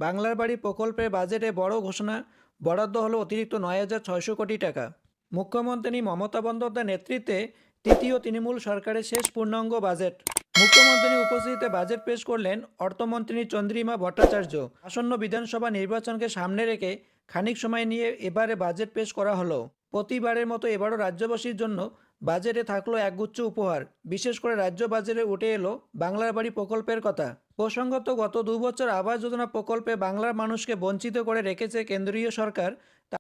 বাংলার বাড়ি প্রকল্পের বাজেটে বড় ঘোষণা, বরাদ্দ হলো অতিরিক্ত ৯,৬০০ কোটি টাকা। মুখ্যমন্ত্রী মমতা বন্দ্যোপাধ্যায়ের নেতৃত্বে তৃতীয় তৃণমূল সরকারের শেষ পূর্ণাঙ্গ বাজেট। মুখ্যমন্ত্রীর উপস্থিতিতে বাজেট পেশ করলেন অর্থমন্ত্রী চন্দ্রিমা ভট্টাচার্য। আসন্ন বিধানসভা নির্বাচনকে সামনে রেখে খানিক সময় নিয়ে এবারে বাজেট পেশ করা হলো। প্রতিবারের মতো এবারও রাজ্যবাসীর জন্য বাজেটে থাকলো একগুচ্ছ উপহার। বিশেষ করে রাজ্য বাজেটে উঠে এলো বাংলার বাড়ি প্রকল্পের কথা। প্রসঙ্গত, গত ২ বছর আবাস যোজনা প্রকল্পে বাংলার মানুষকে বঞ্চিত করে রেখেছে কেন্দ্রীয় সরকার।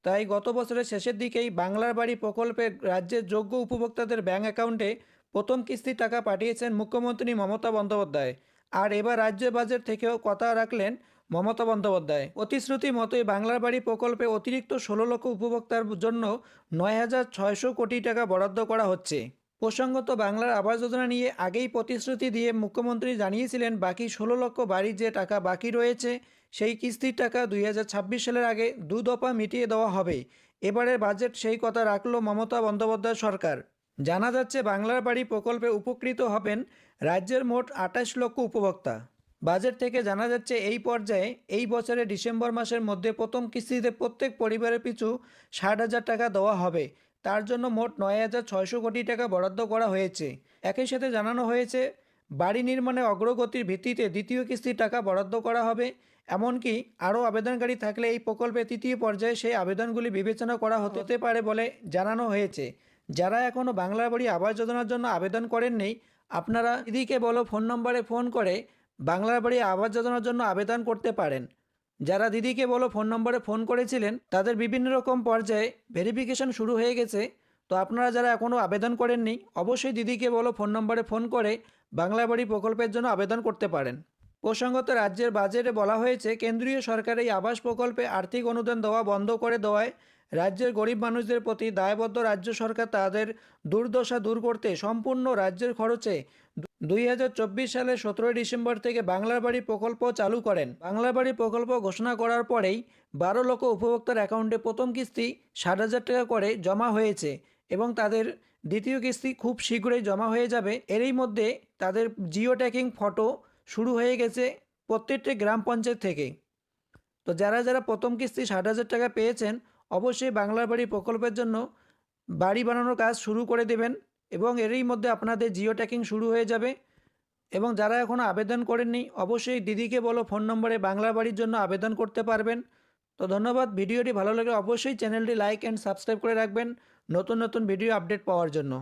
তাই গত বছরের শেষের দিকেই বাংলার বাড়ি প্রকল্পে রাজ্যের যোগ্য উপভোক্তাদের ব্যাংক অ্যাকাউন্টে প্রথম কিস্তির টাকা পাঠিয়েছেন মুখ্যমন্ত্রী মমতা বন্দ্যোপাধ্যায়। আর এবার রাজ্য বাজেট থেকেও কথা রাখলেন মমতা বন্দ্যোপাধ্যায়। প্রতিশ্রুতি মতোই বাংলার বাড়ি প্রকল্পে অতিরিক্ত ১৬ লক্ষ উপভোক্তার জন্য ৯,৬০০ কোটি টাকা বরাদ্দ করা হচ্ছে। প্রসঙ্গত, বাংলার আবাস যোজনা নিয়ে আগেই প্রতিশ্রুতি দিয়ে মুখ্যমন্ত্রী জানিয়েছিলেন বাকি ১৬ লক্ষ বাড়ির যে টাকা বাকি রয়েছে সেই কিস্তির টাকা ২০২৬ সালের আগে ২ দফা মিটিয়ে দেওয়া হবে। এবারের বাজেট সেই কথা রাখল মমতা বন্দ্যোপাধ্যায় সরকার। জানা যাচ্ছে বাংলার বাড়ি প্রকল্পে উপকৃত হবেন রাজ্যের মোট ২৮ লক্ষ উপভোক্তা। বাজেট থেকে জানা যাচ্ছে এই পর্যায়ে এই বছরের ডিসেম্বর মাসের মধ্যে প্রথম কিস্তিতে প্রত্যেক পরিবারের পিছু ৬০,০০০ টাকা দেওয়া হবে। তার জন্য মোট ৯,৬০০ কোটি টাকা বরাদ্দ করা হয়েছে। একই সাথে জানানো হয়েছে বাড়ি নির্মাণে অগ্রগতির ভিত্তিতে দ্বিতীয় কিস্তির টাকা বরাদ্দ করা হবে। এমনকি আরও আবেদনকারী থাকলে এই প্রকল্পে তৃতীয় পর্যায়ে সেই আবেদনগুলি বিবেচনা করা হতে পারে বলে জানানো হয়েছে। যারা এখনও বাংলার বাড়ি আবাস যোজনার জন্য আবেদন করেননি, আপনারা দিদিকে বলো ফোন নম্বরে ফোন করে বাংলার বাড়ি আবাস যোজনার জন্য আবেদন করতে পারেন। যারা দিদিকে বলো ফোন নম্বরে ফোন করেছিলেন তাদের বিভিন্ন রকম পর্যায়ে ভেরিফিকেশন শুরু হয়ে গেছে। তো আপনারা যারা এখনও আবেদন করেননি, অবশ্যই দিদিকে বলো ফোন নম্বরে ফোন করে বাংলার বাড়ি প্রকল্পের জন্য আবেদন করতে পারেন। প্রসঙ্গত, রাজ্যের বাজেটে বলা হয়েছে কেন্দ্রীয় সরকার এই আবাস প্রকল্পে আর্থিক অনুদান দেওয়া বন্ধ করে দেওয়ায় রাজ্যের গরিব মানুষদের প্রতি দায়বদ্ধ রাজ্য সরকার তাদের দুর্দশা দূর করতে সম্পূর্ণ রাজ্যের খরচে ২০২৪ সালের ১৭ ডিসেম্বর থেকে বাংলার বাড়ি প্রকল্প চালু করেন। বাংলার বাড়ি প্রকল্প ঘোষণা করার পরেই ১২ লক্ষ উপভোক্তার অ্যাকাউন্টে প্রথম কিস্তি ৬০,০০০ টাকা করে জমা হয়েছে এবং তাদের দ্বিতীয় কিস্তি খুব শীঘ্রই জমা হয়ে যাবে। এরই মধ্যে তাদের জিও ট্যাগিং ফটো শুরু হয়ে গেছে প্রত্যেকটি গ্রাম পঞ্চায়েত থেকে। তো যারা যারা প্রথম কিস্তি ৬০,০০০ টাকা পেয়েছেন, অবশ্যই বাংলার বাড়ি প্রকল্পের জন্য বাড়ি বানানোর কাজ শুরু করে দেবেন এবং এরই মধ্যে আপনাদের জিও ট্যাগিং শুরু হয়ে যাবে। এবং যারা এখনও আবেদন করেননি, অবশ্যই দিদিকে বলো ফোন নম্বরে বাংলার বাড়ির জন্য আবেদন করতে পারবেন। তো ধন্যবাদ। ভিডিওটি ভালো লাগলে অবশ্যই চ্যানেলটি লাইক অ্যান্ড সাবস্ক্রাইব করে রাখবেন নতুন নতুন ভিডিও আপডেট পাওয়ার জন্য।